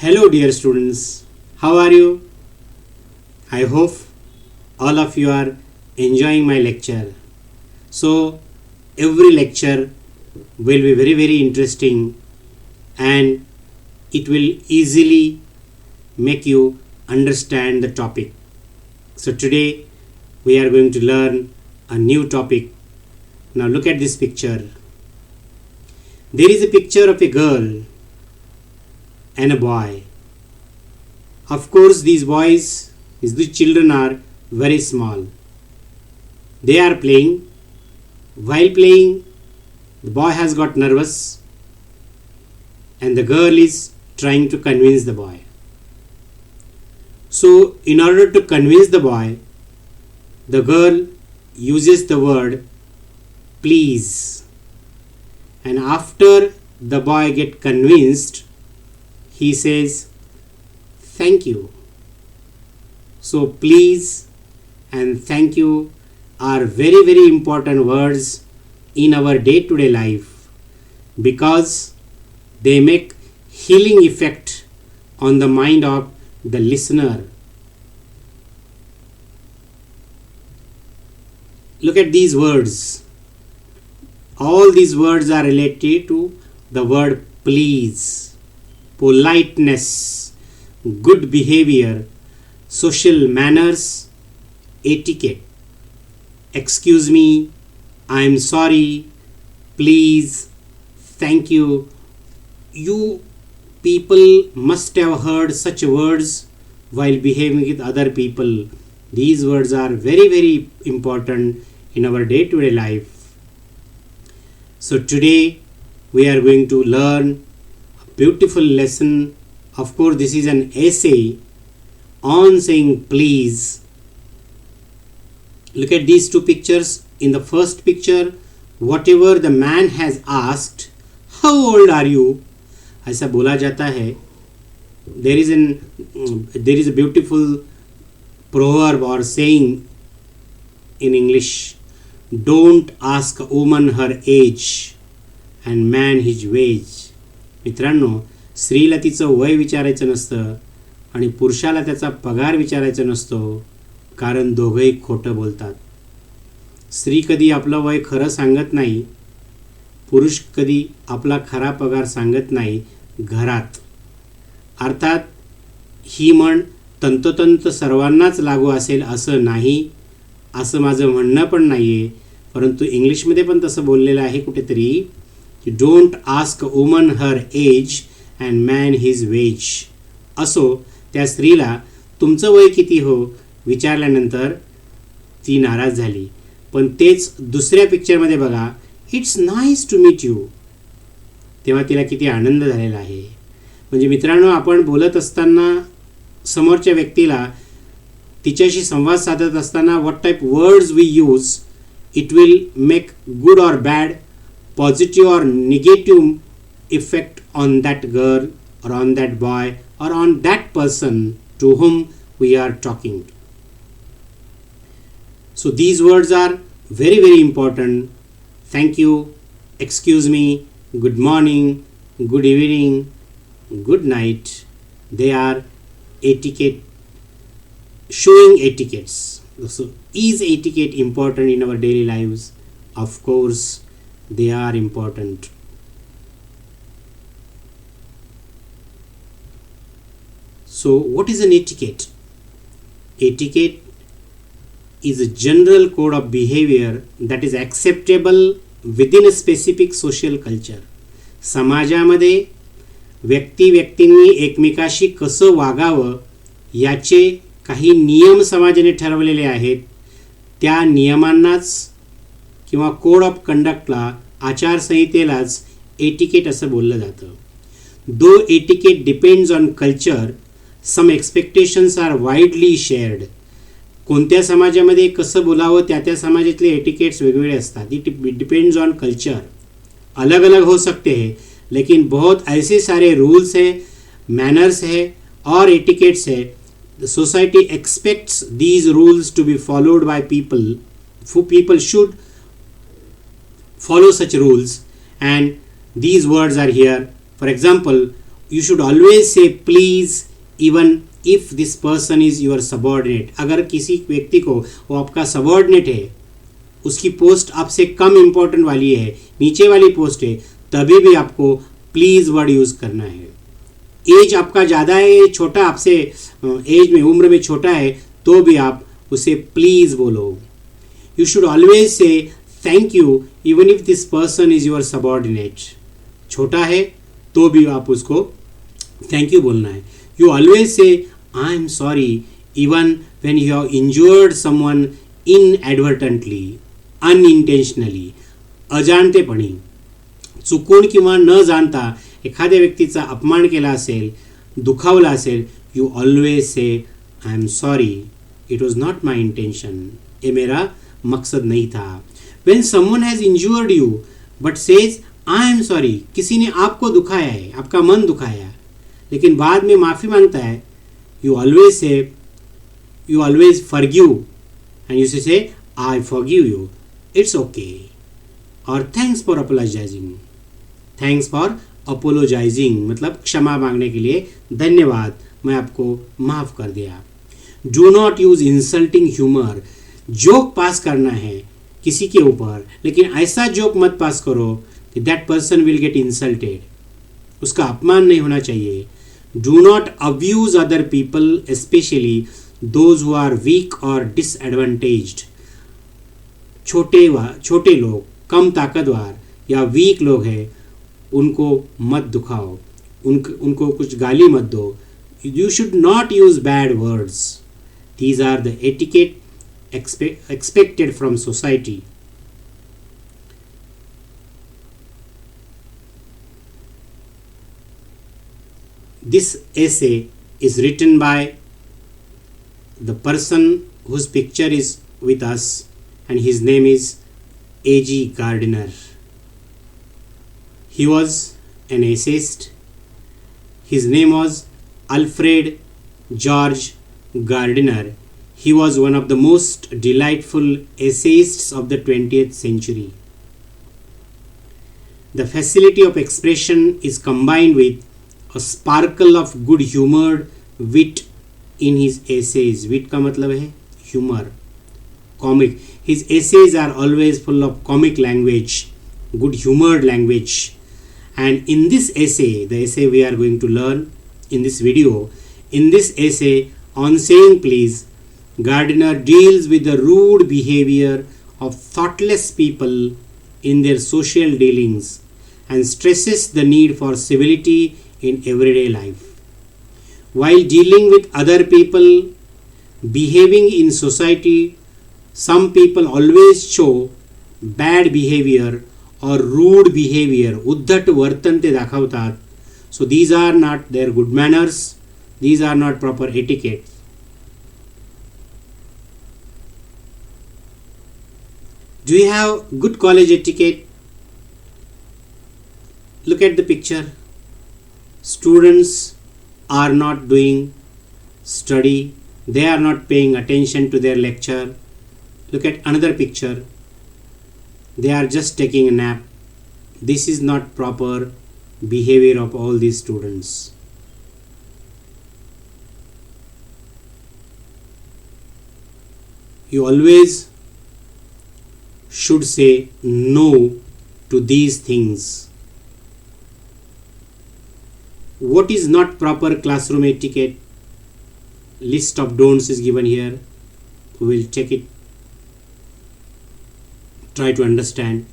Hello dear students, how are you? I hope all of you are enjoying my lecture. So every lecture will be very interesting and it will easily make you understand the topic. So today we are going to learn a new topic. Now look at this picture. There is a picture of a girl and a boy. Of course, these children are very small. They are playing. While playing, the boy has got nervous and the girl is trying to convince the boy. So, in order to convince the boy, the girl uses the word please. And after the boy gets convinced, he says, thank you. So please and thank you are very important words in our day-to-day life because they make healing effect on the mind of the listener. Look at these words. All these words are related to the word please. Politeness, good behavior, social manners, etiquette. Excuse me, I am sorry, please, thank you. You people must have heard such words while behaving with other people. These words are very important in our day-to-day life. So today we are going to learn beautiful lesson. Of course, this is an essay on saying please. Look at these two pictures. In the first picture, whatever the man has asked, how old are you? ऐसा बोला जाता है. There is a beautiful proverb or saying in English. Don't ask a woman her age and man his wage. मित्रांनो, स्त्रीला तिचं वय विचारायचं नसतं आणि पुरुषाला त्याचा पगार विचारायचा नसतो कारण दोघंही खोटं बोलतात. स्त्री कधी आपलं वय खरं सांगत नाही, पुरुष कधी आपला खरा पगार सांगत नाही घरात. अर्थात ही म्हण तंतोतंत सर्वांनाच लागू असेल असं नाही, असं माझं म्हणणं पण नाही आहे. परंतु इंग्लिशमध्ये पण तसं बोललेलं आहे कुठेतरी, don't ask woman her age and man his wage. असो, त्या स्त्रीला तुमचं वय किती हो विचारल्यानंतर ती नाराज झाली. पण तेच दुसऱ्या पिक्चरमध्ये बघा, it's nice to meet you, तेव्हा तिला किती आनंद झालेला आहे. म्हणजे मित्रांनो, आपण बोलत असताना समोरच्या व्यक्तीला तिच्याशी संवाद साधत असताना what type words we use, it will make good or bad, positive or negative effect on that girl or on that boy or on that person to whom we are talking. So these words are very important. Thank you, excuse me, good morning, good evening, good night. They are etiquette, showing etiquettes. So is etiquette important in our daily lives? Of course they are important. So what is an etiquette? Etiquette is a general code of behavior that is acceptable within a specific social culture. समाजामध्ये व्यक्तींनी एकमेकाशी कसं वागावं याचे काही नियम समाजाने ठरवलेले आहेत. त्या नियमांनाच किंवा कोड ऑफ कंडक्टला, आचारसंहितेलाच एटिकेट असं बोललं जातं. Though etiquette depends on culture, some expectations are widely shared. कोणत्या समाजामध्ये कसं बोलावं त्या समाजातले एटिकेट्स वेगवेगळे असतात. इट डिपेंड्स ऑन कल्चर, अलग अलग हो सकते हैं, लेकिन बहुत ऐसे सारे रूल्स है, मैनर्स है और एटिकेट्स है. The society expects these rules to be followed by people. People should follow such rules, and these words are here. For example, You should always say please even if this person is your subordinate. अगर किसी व्यक्ति को, वो आपका subordinate है, उसकी post आपसे कम important वाली है, नीचे वाली पोस्ट है, तभी भी आपको प्लीज़ वर्ड यूज़ करना है. एज आपका ज़्यादा है, छोटा आपसे एज में, उम्र में छोटा है, तो भी आप उसे प्लीज़ बोलो. You should always say thank you even if this person is your subordinate. छोटा है तो भी आप उसको थैंक यू बोलना है. You always say I am sorry even when you have injured someone inadvertently, unintentionally, अजाणतेपणी, चुकून किंवा न जाणता एखाद्या व्यक्तीचा अपमान केला असेल, दुखावला असेल, you always say I am sorry, it was not my intention, ये मेरा मकसद नहीं था. When someone has injured you but says I am sorry, किसी ने आपको दुखाया है, आपका मन दुखाया, लेकिन बाद में माफ़ी मांगता है, you always say, you always forgive and you say I forgive you, it's okay, और thanks for apologising. Thanks for apologising मतलब क्षमा मांगने के लिए धन्यवाद, मैं आपको माफ़ कर दिया. Do not use insulting humour. Joke pass करना है किसी के ऊपर, लेकिन ऐसा जोक मत पास करो कि that person will get insulted, उसका अपमान नहीं होना चाहिए. Do not abuse other people, specially those who are weak और डिसएडवांटेज्ड. छोटे लोग, कम ताकतवर या वीक लोग हैं, उनको मत दुखाओ, उनको कुछ गाली मत दो. You should not use bad words. These are the etiquette expected from society. This essay is written by the person whose picture is with us, and his name is A.G. Gardiner. He was an essayist. His name was Alfred George Gardiner. He was one of the most delightful essayists of the 20th century. The facility of expression is combined with a sparkle of good-humored wit in his essays. Wit का मतलब है humor, comic. His essays are always full of comic language, good-humored language. And in this essay, the essay we are going to learn in this video, in this essay on saying please, Gardiner deals with the rude behavior of thoughtless people in their social dealings and stresses the need for civility in everyday life. While dealing with other people, behaving in society, some people always show bad behavior or rude behavior. उद्धट वर्तन ते दाखवतात. So these are not their good manners. These are not proper etiquette. Do you have good college etiquette? Look at the picture. Students are not doing study. They are not paying attention to their lecture. Look at another picture. They are just taking a nap. This is not proper behavior of all these students. You always should say no to these things. What is not proper classroom etiquette? List of don'ts is given here. We will check it. Try to understand.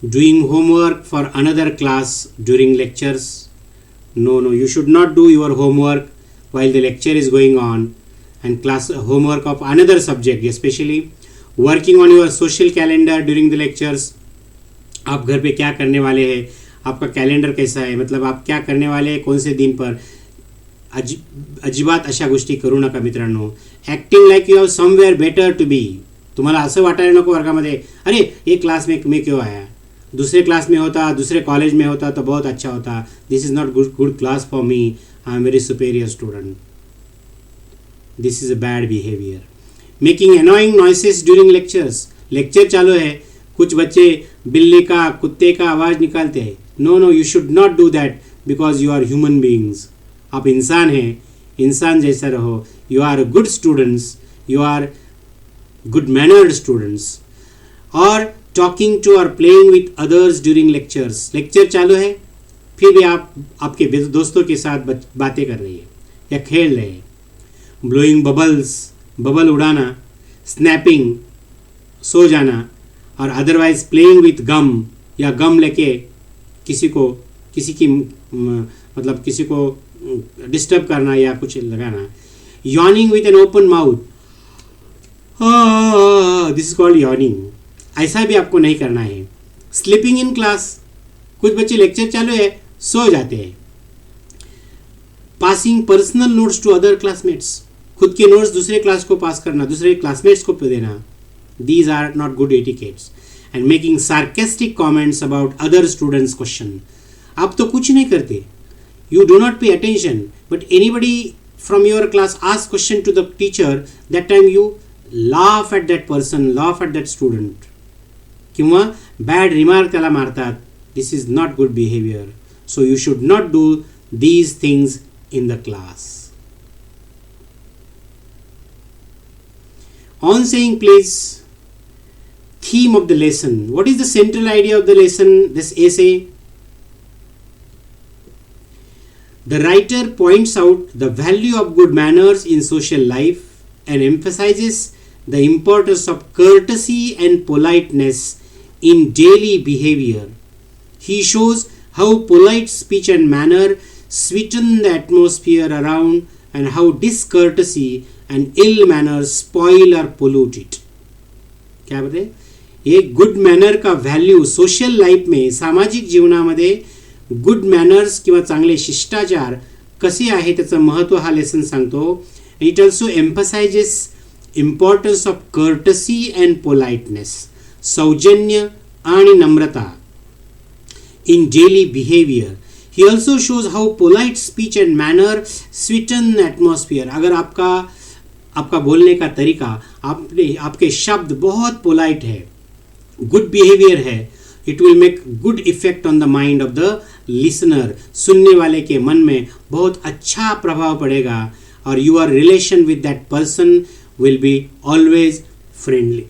Doing homework for another class during lectures. No, you should not do your homework while the lecture is going on, and class homework of another subject, especially working on your social calendar during the lectures. आप घर पे क्या करने वाले हैं, आपका calendar कैसा है, मतलब आप क्या करने वाले हैं कोण से दिन पर. अजिबात अशा गोष्टी करू नका मित्रांनो. Acting like you have somewhere better to be. तुम्हाला असं वाटायला नको वर्गामध्ये अरे एक क्लास में मैं क्यों आया, दूसरे क्लास में होता, दूसरे कॉलेज में होता तो बहुत अच्छा होता. This is not good class for me. I am very superior student. This is a bad behaviour. Making annoying noises during lectures. Lecture चालू है, कुछ बच्चे बिल्ली का, कुत्ते का आवाज़ निकालते हैं. No, you should not do that. Because you are human beings. आप इंसान हैं, इंसान जैसा रहो. You are good students, you are good mannered students. और टॉकिंग टू और playing with others during lectures. Lecture चालू है फिर भी आप आपके दोस्तों के साथ बातें कर रही है या खेल रहे हैं. ब्लोइंग बबल्स, बबल उड़ाना. स्नैपिंग, सो जाना. और अदरवाइज प्लेइंग विथ गम, या गम लेके किसी को डिस्टर्ब करना या कुछ लगाना. Yawning with an open mouth, this is called yawning. ऐसा भी आपको नहीं करना है. स्लीपिंग इन क्लास, कुछ बच्चे लेक्चर चालू है सो जाते हैं. Passing personal notes to other classmates, खुद के नोट्स दूसरे क्लास को पास करना, दूसरे क्लासमेट्स को देना. These are not good etiquettes. And making sarcastic comments about other students question. आप तो कुछ नहीं करते, you do not pay attention, but anybody from your class asks question to the teacher, that time you laugh at that person, laugh at that student, किंवा bad remark त्याला मारतात. This is not good behavior. So you should not do these things in the class. On saying please, theme of the lesson. What is the central idea of the lesson, this essay? The writer points out the value of good manners in social life and emphasizes the importance of courtesy and politeness in daily behavior. He shows how polite speech and manner sweeten the atmosphere around and how discourtesy and ill manners spoil or pollute it. क्या बोलते? ये good manner का value social life में, सामाजिक जीवनामध्ये good manners किंवा चांगले शिष्टाचार कसे आहे त्याचं महत्त्व हा लेसन सांगतो. It also emphasises importance of courtesy and politeness, सौजन्य आणि नम्रता in daily behaviour. He also shows how polite speech and manner sweeten atmosphere. अगर आपका बोलने का तरीका, आपके शब्द बहुत पोलाइट है, गुड बिहेवियर है, it will make good effect on the mind of the listener. सुनने वाले के मन में बहुत अच्छा प्रभाव पड़ेगा और your relation with that person will be always friendly.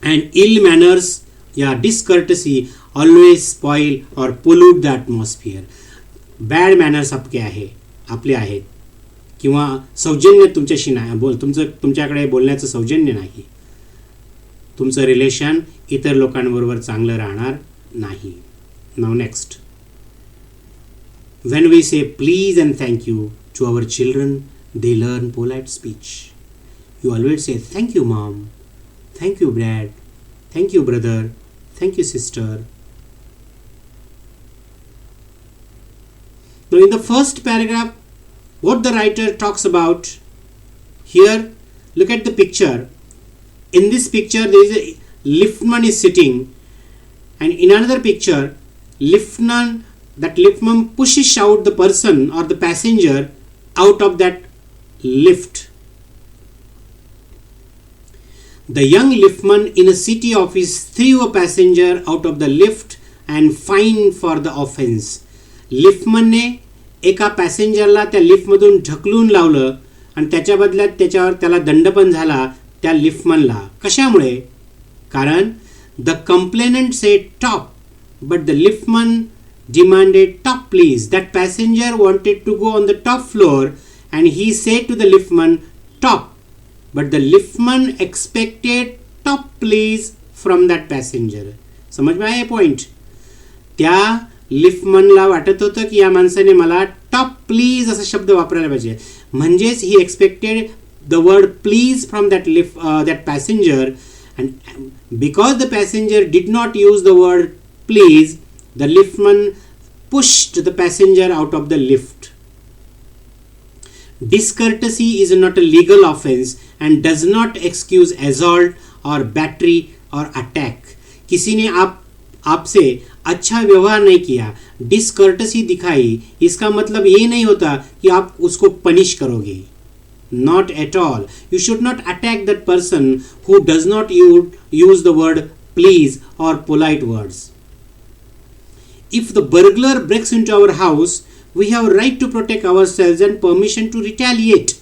And ill manners या डिसकर्टसी ऑलवेज स्पॉइल और pollute the atmosphere. Bad manners आपले आहेत किंवा सौजन्य तुमच्याशी नाही, तुमच्याकडे बोलण्याचं सौजन्य नाही, तुमचं रिलेशन इतर लोकांबरोबर चांगलं राहणार नाही. Now next, when we say please and thank you to our children, they learn polite speech. You always say thank you mom, thank you dad, thank you brother, thank you sister. Now in the first paragraph, what the writer talks about here, look at the picture. In this picture there is a liftman is sitting, and in another picture that liftman pushes out the person or the passenger out of that lift. The young liftman in a city office threw a passenger out of the lift and fined for the offense. Liftman ने एका पॅसेंजरला त्या लिफ्टमधून ढकलून लावलं आणि त्याच्या बदल्यात त्याला दंड पण झाला त्या लिफ्टमनला. कशामुळे? कारण the complainant said top, but the liftman demanded top please. That passenger wanted to go on the top floor and he said to the liftman top, but the liftman expected top please from that passenger. समझ में आया point? त्या लिफ्टमनला वाटत होतं की या माणसाने मला टॉप प्लीज असा शब्द वापरायला पाहिजे, म्हणजेच he expected the word please from that passenger, and because the passenger did not use the word please, the liftman pushed the passenger out of the lift. Discourtesy is not a legal offense and does not excuse assault or battery or attack. किसी ने आपसे अच्छा व्यवहार नहीं किया, डिसकर्टसी दिखाई, इसका मतलब ये नहीं होता कि आप उसको पनिश करोगे. Not at all. You should not attack that person who does not use the word please or polite words. if the burglar breaks into our house, we have right to protect ourselves and permission to retaliate.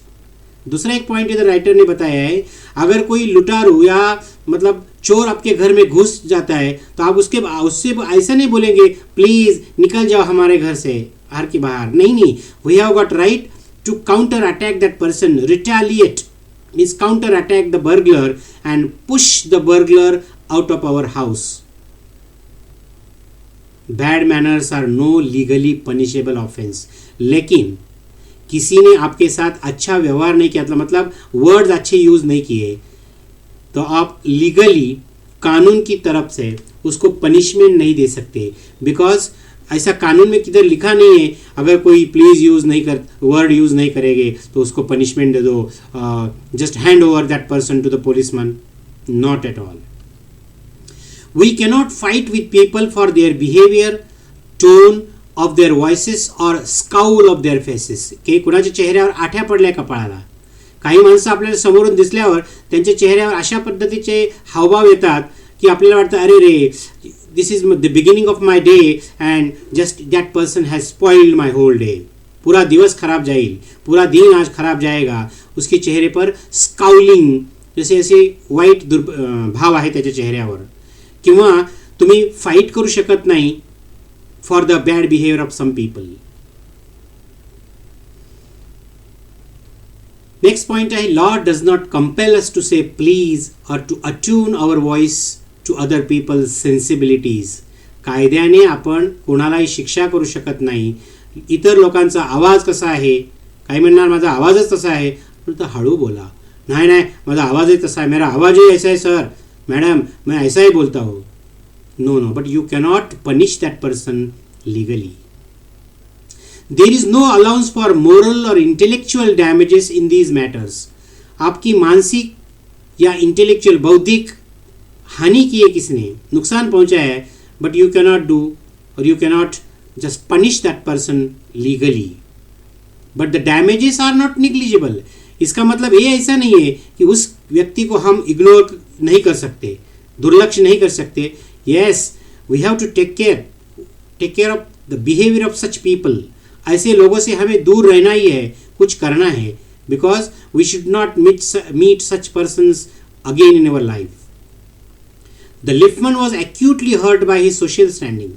दूसरा एक point इधर writer ने बताया है, अगर कोई लुटारू या मतलब चोर आपके घर में घुस जाता है तो आप उससे ऐसा नहीं बोलेंगे प्लीज निकल जाओ हमारे घर से घर के बाहर, नहीं, we have got right to counter attack that person, retaliate means counter attack the burglar and push the burglar out of our house. Bad manners are no legally punishable offence. लेकिन किसी ने आपके साथ अच्छा व्यवहार नहीं किया, मतलब वर्ड्स अच्छे यूज नहीं किए, तो आप लीगली कानून की तरफ से उसको पनिशमेंट नहीं दे सकते. बिकॉज ऐसा कानून में किधर लिखा नहीं है अगर कोई प्लीज यूज नहीं कर वर्ड यूज नहीं करेंगे तो उसको पनिशमेंट दे दो, just hand over that person to the policeman. Not at all. We cannot fight with people for their behavior, tone of their voices or scowl of their faces. की कुणाच्या चेहऱ्यावर आठ्या पडल्या कपाळाला. काही माणसं आपल्याला समोरून दिसल्यावर त्यांच्या चेहऱ्यावर अशा पद्धतीचे हावभाव येतात की आपल्याला वाटतं अरे रे this is the beginning of my day and just that person has spoiled my whole day. पूरा दिवस खराब जाईल, पूरा दिन आज खराब जाएगा. उसके चेहरे पर स्काउलिंग जसे असे वाईट भाव आहे त्याच्या चेहऱ्यावर. किंवा तुम्ही फाईट करू शकत नाही for the bad behaviour of some people. Next point आहे law does not compel us to say please और to attune our voice to other people's sensibilities. कायद्याने आपण कोणालाही शिक्षा करू शकत नाही. इतर लोकांचा आवाज कसा आहे, काही म्हणणार माझा आवाजच तसा आहे, तर हळू बोला. नाही माझा आवाजही तसा आहे, मेरा आवाज ही ऐसा है सर, मैडम मैं ऐसा ही बोलता हूँ. No but you cannot punish that person legally. There is no allowance for moral और intellectual damages in these matters. आपकी मानसिक या इंटेलेक्चुअल बौद्धिक हानि की है, किसने नुकसान पहुंचाया है, बट यू कैनॉट डू और you cannot just punish that person legally. But the damages are not negligible. इसका मतलब ये ऐसा नहीं है कि उस व्यक्ति को हम इग्नोर नहीं कर सकते, दुर्लक्ष्य नहीं कर सकते. Yes we have to take care of the behaviour of such people. ऐसे लोगों से हमें दूर रहना ही है, कुछ करना है, because we should not meet such persons again in our life. The liftman was acutely hurt by his social standing.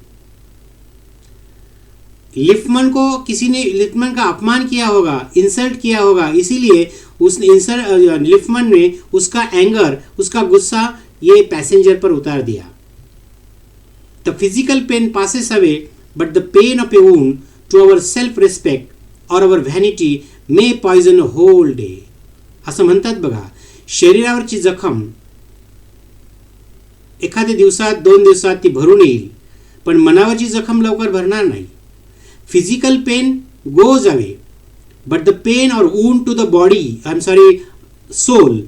Liftman को किसी ने लिफ्टमैन का अपमान किया होगा, इंसल्ट किया होगा, इसीलिए उस लिफ्टमैन ने उसका एंगर, उसका गुस्सा ये पैसेंजर पर उतार दिया. The physical pain passes away but the pain of a wound to our self respect और our vanity may poison a whole day. असं म्हणतात बघा, शरीरावरची जखम एखाद्या दिवसात 2 दिवसात ती भरून येईल, पण मनावरची जखम लवकर भरणार नाही. Physical pain goes away but the pain और wound to the body, I am sorry soul,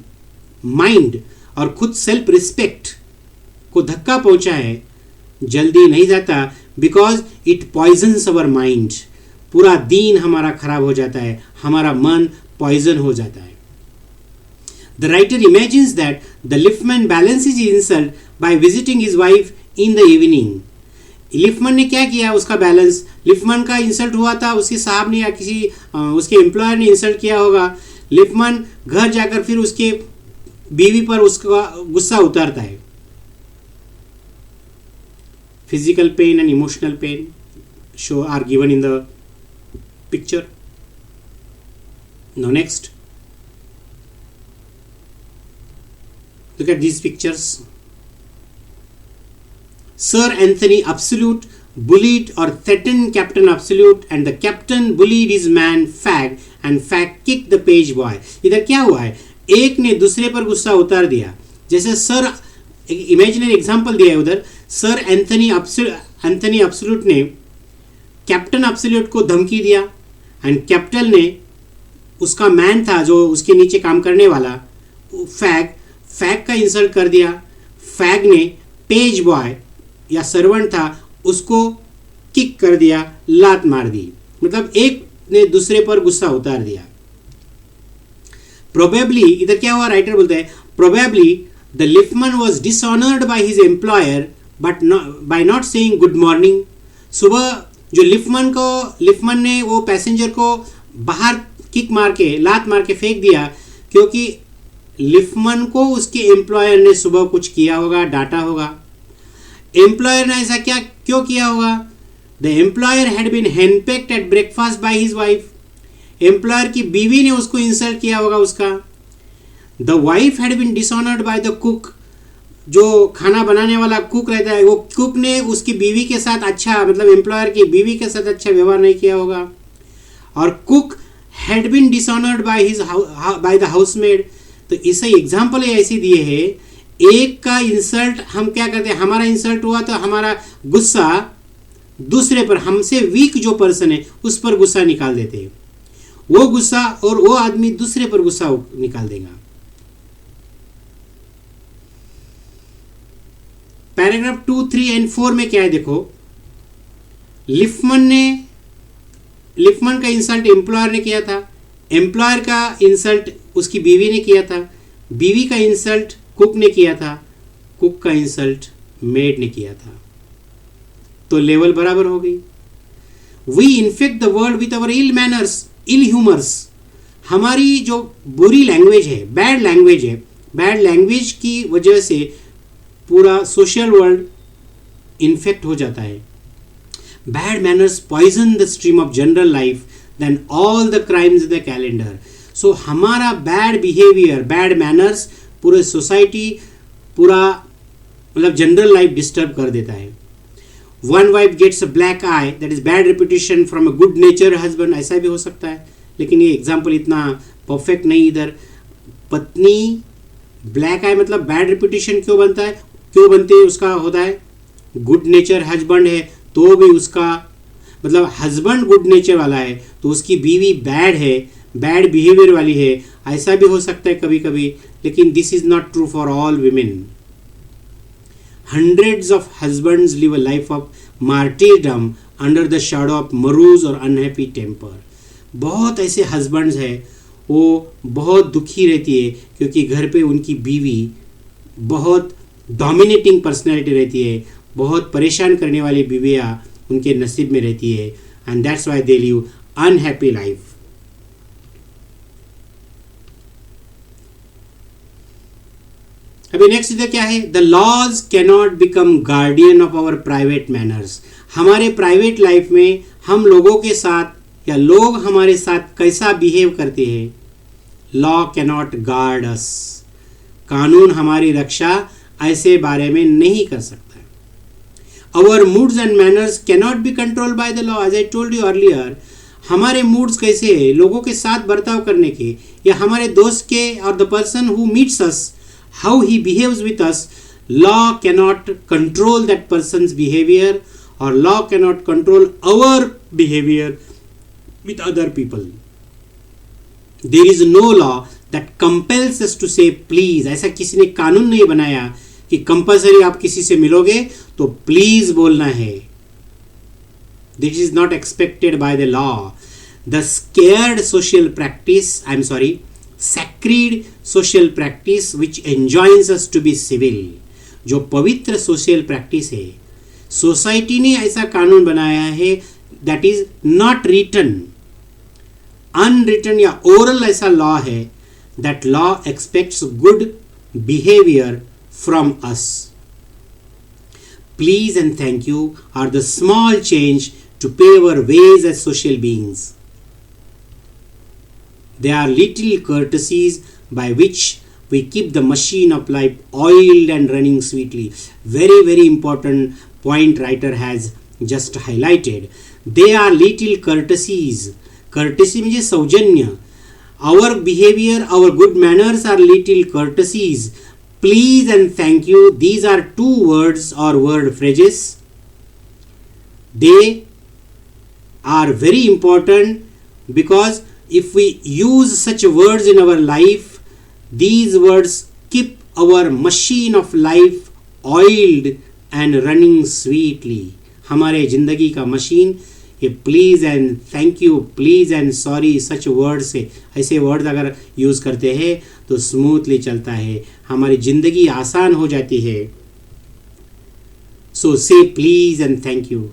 mind और खुद सेल्फ रिस्पेक्ट को धक्का पहुंचा है, जल्दी नहीं जाता, because it poisons our mind. पूरा दिन हमारा खराब हो जाता है, हमारा मन पॉइजन हो जाता है. The writer imagines that the liftman balances his insult by visiting his wife in the evening. Liftman ने क्या किया, उसका बैलेंस, लिफ्टमैन का इंसल्ट हुआ था, उसके साहब ने या किसी उसके एम्प्लॉयर ने इंसल्ट किया होगा. लिफ्टमैन घर जाकर फिर उसके बीवी पर उसका गुस्सा उतारता है. Physical pain and emotional pain show are given in the picture. Now next, look at these pictures. Sir Anthony Absolute bullied or threatened Captain Absolute, and the captain bullied his man Fag, and Fag kicked the page boy. इधर क्या हुआ है, एक ने दूसरे पर गुस्सा उतार दिया. जैसे सर, इमेजिनरी एग्जाम्पल दिया है उधर, सर एंथनी अब्सोल्यूट ने कैप्टन अब्सोल्यूट को धमकी दिया, एंड कैप्टन ने उसका मैन था जो उसके नीचे काम करने वाला फैग का इंसल्ट कर दिया. फैग ने पेज बॉय या सर्वेंट था उसको किक कर दिया, लात मार दी. मतलब एक ने दूसरे पर गुस्सा उतार दिया. प्रोबेबली, इधर क्या हुआ, राइटर बोलते हैं probably the liftman was dishonoured by his employer but by not saying good morning, सुबह जो लिफ्टमैन ने वो पैसेंजर को बाहर किक मार के, लात मार के फेंक दिया, क्योंकि लिफ्टमैन को उसके एम्प्लॉयर ने सुबह कुछ किया होगा, डांटा होगा। एम्प्लॉयर ने ऐसा क्यों किया होगा? The employer had been henpecked at breakfast by his wife. Employer की बीवी ने उसको इंसल्ट किया होगा उसका। The wife had been dishonoured by the cook. जो खाना बनाने वाला कुक रहता है, वो कुक ने उसकी बीवी के साथ अच्छा, मतलब एम्प्लॉयर की बीवी के साथ अच्छा व्यवहार नहीं किया होगा। और cook had been dishonoured by the housemaid. तो इसे एग्जाम्पल ऐसे दिए हैं, एक का इंसल्ट हम क्या करते हैं, हमारा इंसल्ट हुआ तो हमारा गुस्सा दूसरे पर, हमसे वीक जो पर्सन है उस पर गुस्सा निकाल देते हैं। वो गुस्सा और वो आदमी दूसरे पर गुस्सा निकाल देगा। पैराग्राफ 2, 3 एंड 4 में क्या है देखो, लिफ्टमैन का इंसल्ट एम्प्लॉयर ने किया था, एम्प्लॉयर का इंसल्ट उसकी बीवी ने किया था, बीवी का इंसल्ट कुक ने किया था, कुक का इंसल्ट मेड ने किया था। तो लेवल बराबर हो गई। We infect the world with our ill manners, ill humours. हमारी जो बुरी लैंग्वेज है, बैड लैंग्वेज है, बैड लैंग्वेज की वजह से पूरा सोशल वर्ल्ड इन्फेक्ट हो जाता है। Bad manners poison the stream of general life than all the crimes in the calendar. So हमारा बैड बिहेवियर, बैड मैनर्स पूरे सोसाइटी, पूरा मतलब जनरल लाइफ डिस्टर्ब कर देता है। One wife gets a black eye, that is bad reputation from a good nature husband. ऐसा भी हो सकता है, लेकिन ये एग्जाम्पल इतना परफेक्ट नहीं इधर। पत्नी ब्लैक आई मतलब बैड रेपुटेशन क्यों बनता है, क्यों बनते हैं, उसका होता है गुड नेचर हस्बैंड है तो भी उसका मतलब हस्बैंड गुड नेचर वाला है तो उसकी बीवी बैड है, बैड बिहेवियर वाली है। ऐसा भी हो सकता है कभी कभी, लेकिन this is not true for all women. Hundreds of husbands live a life of martyrdom under the shadow of morose और unhappy temper। बहुत ऐसे हस्बैंड्स हैं वो बहुत दुखी रहती है क्योंकि घर पे उनकी बीवी बहुत डोमिनेटिंग पर्सनैलिटी रहती है, बहुत परेशान करने वाली बीवियाँ उनके नसीब में रहती है, and that's why they live unhappy life. अभी नेक्स्ट इधर क्या है, the laws cannot become guardian of our private manners. हमारे प्राइवेट लाइफ में हम लोगों के साथ या लोग हमारे साथ कैसा बिहेव करते हैं, लॉ कैनॉट गार्ड अस। कानून हमारी रक्षा ऐसे बारे में नहीं कर सकता। Our moods and manners cannot be control by the law. As I told you earlier, हमारे मूड्स कैसे है लोगों के साथ बर्ताव करने के, या हमारे दोस्त के और the person who meets us, how he behaves with us, law cannot control that person's behavior or law cannot control our behavior with other people. There is no law that compels us to say please। ऐसा किसी ने कानून नहीं बनाया कि compulsory आप किसी से मिलोगे तो प्लीज बोलना है। This is not expected by the law. The sacred social practice which enjoins us to be civil। जो पवित्र सोशल प्रैक्टिस है, सोसाइटी ने ऐसा कानून बनाया है, that is not written, unwritten या ओरल ऐसा लॉ है, that law expects good behaviour from us. Please and thank you are the small change to pay our ways as social beings. They are little courtesies by which we keep the machine of life oiled and running sweetly। Very, very important point writer has just highlighted। They are little courtesies। Courtesy means सौजन्य। Our behavior, our good manners are little courtesies। Please and thank you, these are two words or word phrases। They are very important because if we use such words in our life, these words keep our machine of life oiled and running sweetly। हमारे जिंदगी का machine ये please and thank you, please and sorry, such word से ऐसे word अगर use करते हैं तो स्मूथली चलता है, हमारी जिंदगी आसान हो जाती है। सो से please and thank you.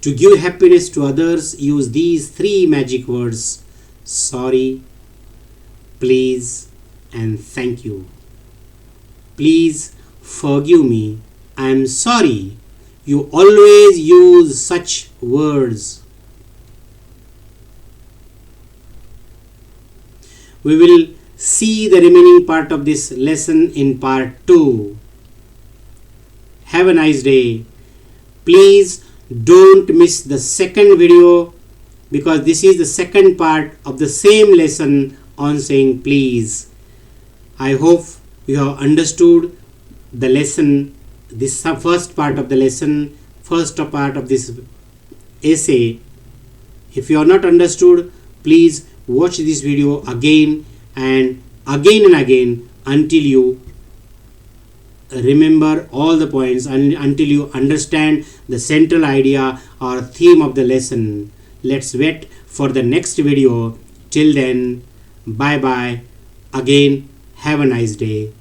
To give happiness to others, use these three magic words: sorry, please, and thank you. Please forgive me. I am sorry. You always use such words. We will see the remaining part of this lesson in part 2. Have a nice day. Please don't miss the second video, because this is the second part of the same lesson on saying please. I hope you have understood the lesson, this first part of the lesson, first part of this essay. If you are not understood, please watch this video again and again until you remember all the points and until you understand the central idea or theme of the lesson. Let's wait for the next video. Till then, bye bye. Again, have a nice day.